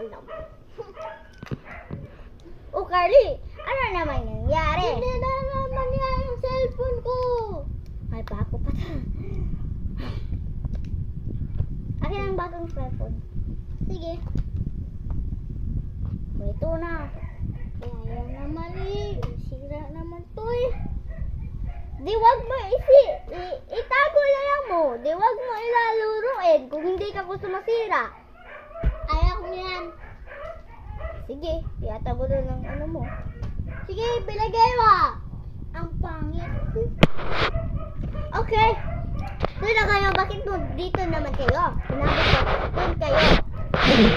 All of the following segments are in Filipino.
alam. O Carly, ano naman nangyari? Hindi na naman yan yung cellphone ko. Ay, bago pa ta. Akin ang bagong cellphone. Sige. Ito na. Kaya naman eh. Sira naman to eh. Di wag mo itago na lang mo. Di wag mo ilaluruin kung hindi ka gusto masira. Ayaw ko yan. Sige, itago na lang ano mo. Sige, bilagay mo. Ang pangit. Okay. Doon na kayo. Bakit dito naman kayo? Sinabi ko, doon kayo.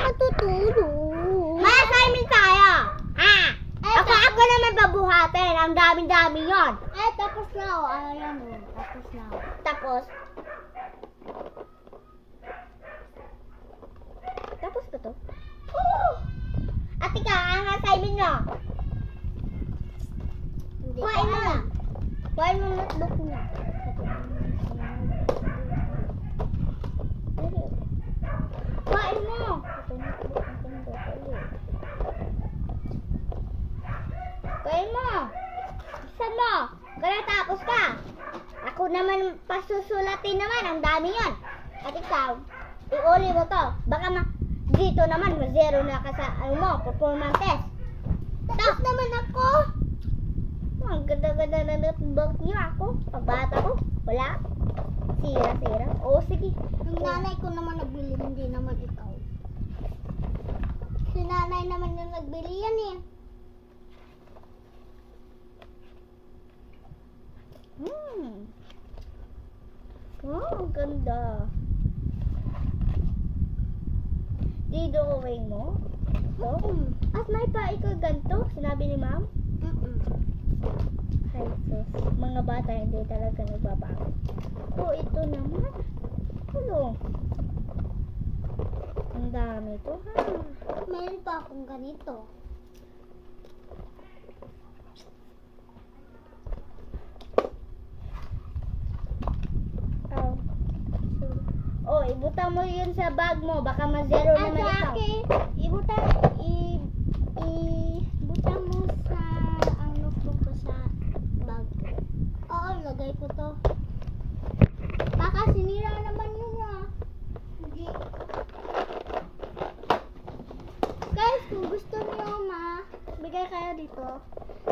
Matutulog. May assignment tayo. Ako naman babuhatin. Ang dami-dami yon. Ay, tapos na ako. Ayan mo. Tapos na ako. Tapos? Tapos ba to? Ate ka, ang assignment nyo. Kuhain mo na. Kuhain mo notebook niya. Kuhain mo. Kuhain mo. Bisan mo. Kaya tapos ka. Ako naman pasusulatin naman. Ang dami yan. At ikaw, iuli mo to. Baka dito naman, zero na ka sa performance test. Tapos naman ako. Ang ganda-ganda na notebook niyo ako. Pagbata ko, wala. Sira-sira. O, sige. Yung nanay ko naman nagbili, hindi naman ikaw. Si nanay naman yung nagbili yan eh. Wow, ang ganda. Dito gawin mo? At may pa ikaw ganito? Sinabi ni ma'am? Ay, sus. Mga bata hindi talaga nagbabago. O, ito naman. Ano? Ang dami to, ha? Meron pa akong ganito. Oh, ibuta mo yun sa bag mo. Baka ma-zero naman ikaw. Ibuta mo sa ang notebook ko sa bag. Oo, lagay ko to. Baka sinira naman yun ah. Hindi. Guys, kung gusto niyo bigay kayo dito.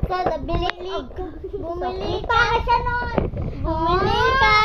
Bumili ka. Bumili ka siya nun. Bumili ka.